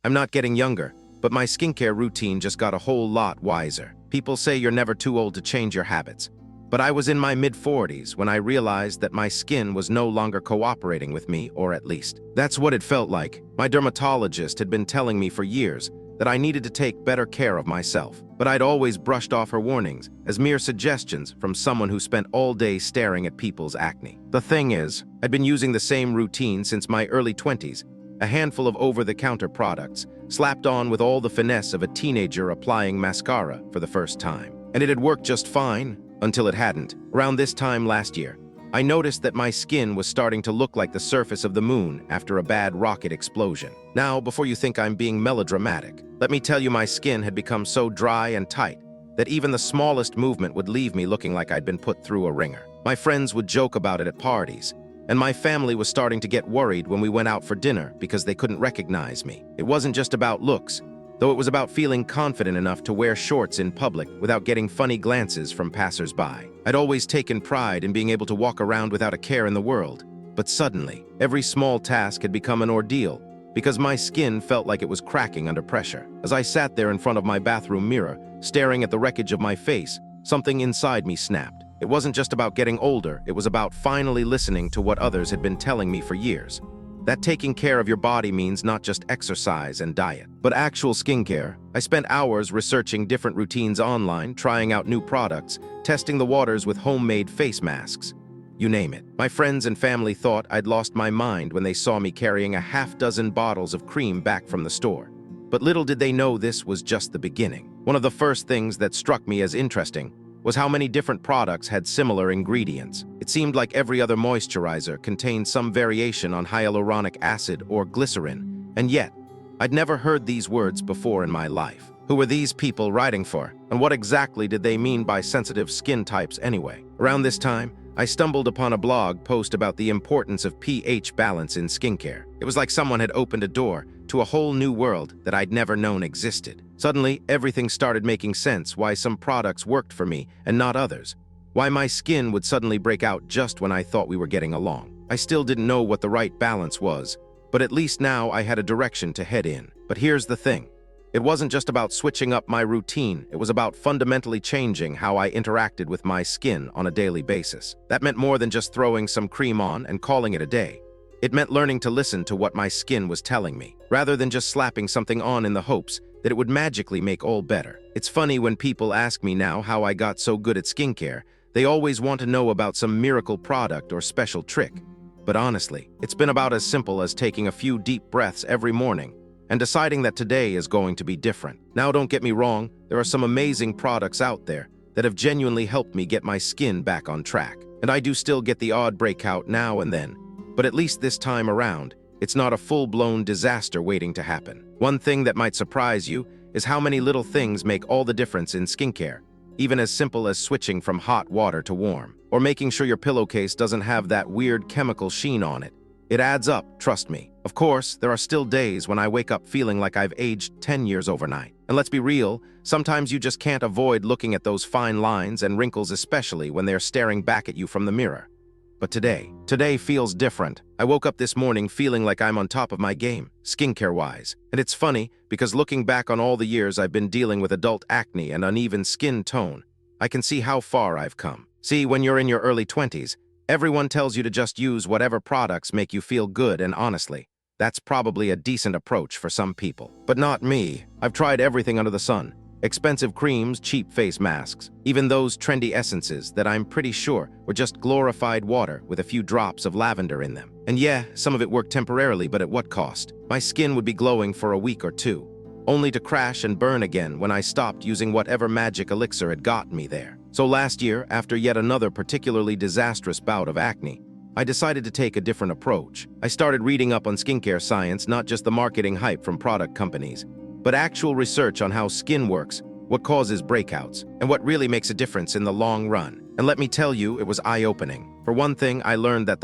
I'm not getting younger, but my skincare routine just got a whole lot wiser. People say you're never too old to change your habits. But I was in my mid-40s when I realized that my skin was no longer cooperating with me, or at least, that's what it felt like. My dermatologist had been telling me for years that I needed to take better care of myself, but I'd always brushed off her warnings as mere suggestions from someone who spent all day staring at people's acne. The thing is, I'd been using the same routine since my early 20s, a handful of over-the-counter products, slapped on with all the finesse of a teenager applying mascara for the first time. And it had worked just fine, until it hadn't. Around this time last year, I noticed that my skin was starting to look like the surface of the moon after a bad rocket explosion. Now, before you think I'm being melodramatic, let me tell you my skin had become so dry and tight that even the smallest movement would leave me looking like I'd been put through a wringer. My friends would joke about it at parties, and my family was starting to get worried when we went out for dinner because they couldn't recognize me. It wasn't just about looks, though it was about feeling confident enough to wear shorts in public without getting funny glances from passers-by. I'd always taken pride in being able to walk around without a care in the world, but suddenly, every small task had become an ordeal because my skin felt like it was cracking under pressure. As I sat there in front of my bathroom mirror, staring at the wreckage of my face, something inside me snapped. It wasn't just about getting older, it was about finally listening to what others had been telling me for years. That taking care of your body means not just exercise and diet, but actual skincare. I spent hours researching different routines online, trying out new products, testing the waters with homemade face masks. You name it. My friends and family thought I'd lost my mind when they saw me carrying a half-dozen bottles of cream back from the store. But little did they know this was just the beginning. One of the first things that struck me as interesting was how many different products had similar ingredients. It seemed like every other moisturizer contained some variation on hyaluronic acid or glycerin, and yet, I'd never heard these words before in my life. Who were these people writing for, and what exactly did they mean by sensitive skin types anyway? Around this time, I stumbled upon a blog post about the importance of pH balance in skincare. It was like someone had opened a door to a whole new world that I'd never known existed. Suddenly, everything started making sense: why some products worked for me and not others. Why my skin would suddenly break out just when I thought we were getting along. I still didn't know what the right balance was, but at least now I had a direction to head in. But here's the thing. It wasn't just about switching up my routine, it was about fundamentally changing how I interacted with my skin on a daily basis. That meant more than just throwing some cream on and calling it a day. It meant learning to listen to what my skin was telling me, rather than just slapping something on in the hopes that it would magically make all better. It's funny when people ask me now how I got so good at skincare, they always want to know about some miracle product or special trick. But honestly, it's been about as simple as taking a few deep breaths every morning and deciding that today is going to be different. Now, don't get me wrong, there are some amazing products out there that have genuinely helped me get my skin back on track. And I do still get the odd breakout now and then, but at least this time around, it's not a full-blown disaster waiting to happen. One thing that might surprise you is how many little things make all the difference in skincare, even as simple as switching from hot water to warm, or making sure your pillowcase doesn't have that weird chemical sheen on it. It adds up, trust me. Of course, there are still days when I wake up feeling like I've aged 10 years overnight. And let's be real, sometimes you just can't avoid looking at those fine lines and wrinkles, especially when they're staring back at you from the mirror. But today feels different. I woke up this morning feeling like I'm on top of my game, skincare-wise. And it's funny, because looking back on all the years I've been dealing with adult acne and uneven skin tone, I can see how far I've come. See, when you're in your early 20s, everyone tells you to just use whatever products make you feel good, and honestly, that's probably a decent approach for some people. But not me. I've tried everything under the sun. Expensive creams, cheap face masks, even those trendy essences that I'm pretty sure were just glorified water with a few drops of lavender in them. And yeah, some of it worked temporarily, but at what cost? My skin would be glowing for a week or two, only to crash and burn again when I stopped using whatever magic elixir had gotten me there. So last year, after yet another particularly disastrous bout of acne, I decided to take a different approach. I started reading up on skincare science, not just the marketing hype from product companies, but actual research on how skin works, what causes breakouts, and what really makes a difference in the long run. And let me tell you, it was eye-opening. For one thing, I learned that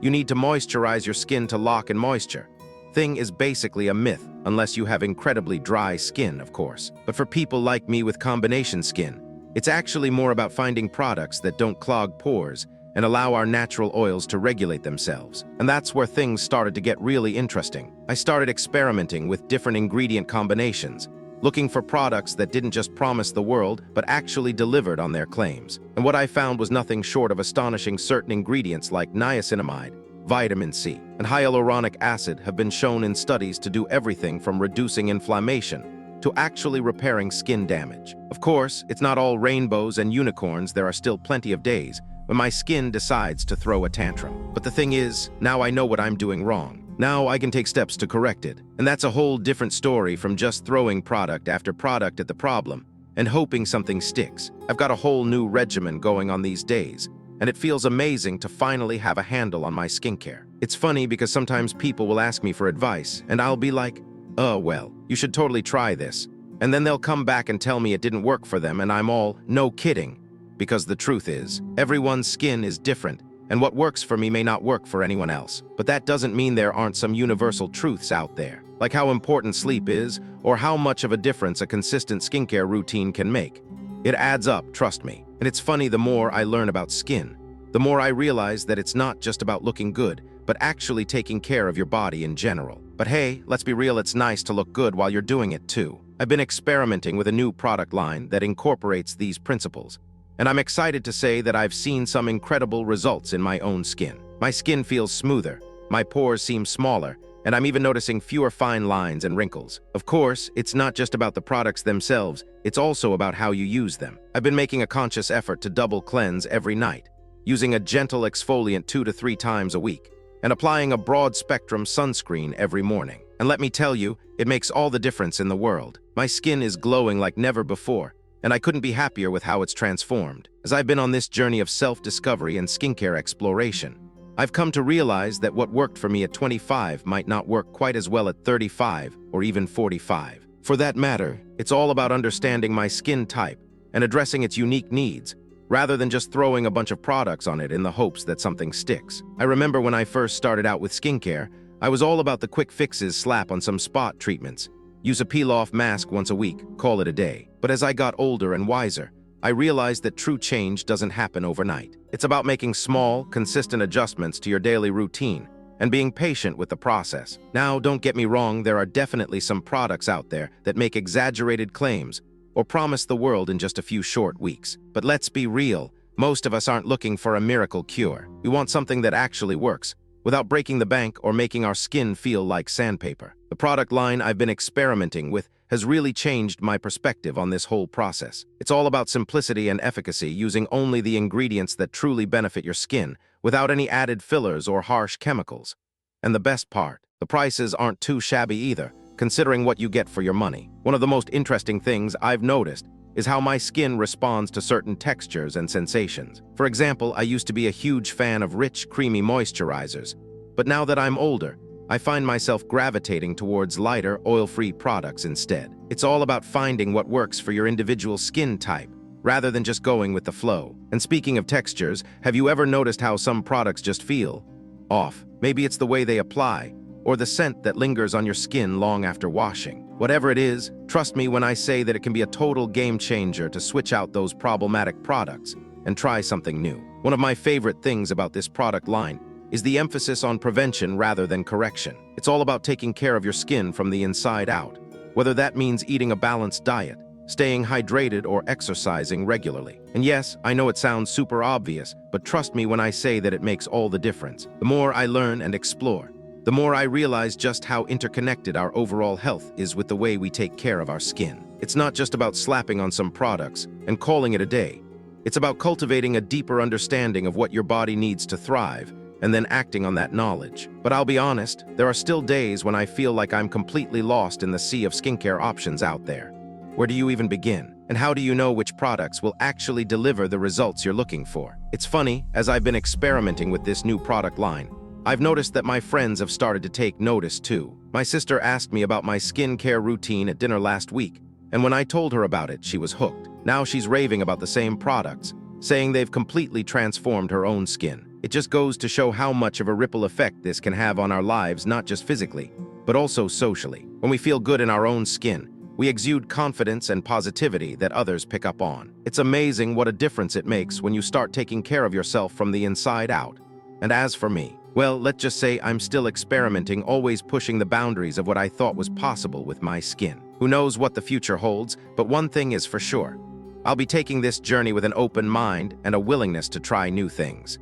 you need to moisturize your skin to lock in moisture. Thing is basically a myth, unless you have incredibly dry skin, of course. But for people like me with combination skin, it's actually more about finding products that don't clog pores and allow our natural oils to regulate themselves. And that's where things started to get really interesting. I started experimenting with different ingredient combinations, looking for products that didn't just promise the world, but actually delivered on their claims. And what I found was nothing short of astonishing. Certain ingredients like niacinamide, vitamin C, and hyaluronic acid have been shown in studies to do everything from reducing inflammation to actually repairing skin damage. Of course, it's not all rainbows and unicorns. There are still plenty of days when my skin decides to throw a tantrum. But the thing is, now I know what I'm doing wrong. Now I can take steps to correct it. And that's a whole different story from just throwing product after product at the problem and hoping something sticks. I've got a whole new regimen going on these days, and it feels amazing to finally have a handle on my skincare. It's funny because sometimes people will ask me for advice, and I'll be like, "Oh, well, you should totally try this." And then they'll come back and tell me it didn't work for them, and I'm all, "No kidding." Because the truth is, everyone's skin is different, and what works for me may not work for anyone else. But that doesn't mean there aren't some universal truths out there, like how important sleep is, or how much of a difference a consistent skincare routine can make. It adds up, trust me. And it's funny, the more I learn about skin, the more I realize that it's not just about looking good, but actually taking care of your body in general. But hey, let's be real, it's nice to look good while you're doing it too. I've been experimenting with a new product line that incorporates these principles, and I'm excited to say that I've seen some incredible results in my own skin. My skin feels smoother, my pores seem smaller, and I'm even noticing fewer fine lines and wrinkles. Of course, it's not just about the products themselves, it's also about how you use them. I've been making a conscious effort to double cleanse every night, using a gentle exfoliant 2 to 3 times a week, and applying a broad-spectrum sunscreen every morning. And let me tell you, it makes all the difference in the world. My skin is glowing like never before, and I couldn't be happier with how it's transformed. As I've been on this journey of self-discovery and skincare exploration, I've come to realize that what worked for me at 25 might not work quite as well at 35 or even 45. For that matter, it's all about understanding my skin type and addressing its unique needs, rather than just throwing a bunch of products on it in the hopes that something sticks. I remember when I first started out with skincare, I was all about the quick fixes, slap on some spot treatments, use a peel-off mask once a week, call it a day. But as I got older and wiser, I realized that true change doesn't happen overnight. It's about making small, consistent adjustments to your daily routine and being patient with the process. Now, don't get me wrong, there are definitely some products out there that make exaggerated claims or promise the world in just a few short weeks. But let's be real, most of us aren't looking for a miracle cure. We want something that actually works, without breaking the bank or making our skin feel like sandpaper. The product line I've been experimenting with has really changed my perspective on this whole process. It's all about simplicity and efficacy, using only the ingredients that truly benefit your skin, without any added fillers or harsh chemicals. And the best part, the prices aren't too shabby either, considering what you get for your money. One of the most interesting things I've noticed is how my skin responds to certain textures and sensations. For example, I used to be a huge fan of rich, creamy moisturizers, but now that I'm older, I find myself gravitating towards lighter, oil-free products instead. It's all about finding what works for your individual skin type, rather than just going with the flow. And speaking of textures, have you ever noticed how some products just feel off? Maybe it's the way they apply, or the scent that lingers on your skin long after washing. Whatever it is, trust me when I say that it can be a total game changer to switch out those problematic products and try something new. One of my favorite things about this product line is the emphasis on prevention rather than correction. It's all about taking care of your skin from the inside out, whether that means eating a balanced diet, staying hydrated, or exercising regularly. And yes, I know it sounds super obvious, but trust me when I say that it makes all the difference. The more I learn and explore, the more I realize just how interconnected our overall health is with the way we take care of our skin. It's not just about slapping on some products and calling it a day. It's about cultivating a deeper understanding of what your body needs to thrive, and then acting on that knowledge. But I'll be honest, there are still days when I feel like I'm completely lost in the sea of skincare options out there. Where do you even begin? And how do you know which products will actually deliver the results you're looking for? It's funny, as I've been experimenting with this new product line, I've noticed that my friends have started to take notice too. My sister asked me about my skincare routine at dinner last week, and when I told her about it, she was hooked. Now she's raving about the same products, saying they've completely transformed her own skin. It just goes to show how much of a ripple effect this can have on our lives, not just physically, but also socially. When we feel good in our own skin, We exude confidence and positivity that others pick up on. It's amazing what a difference it makes when you start taking care of yourself from the inside out. And as for me, well, let's just say I'm still experimenting, always pushing the boundaries of what I thought was possible with my skin. Who knows what the future holds, but one thing is for sure. I'll be taking this journey with an open mind and a willingness to try new things.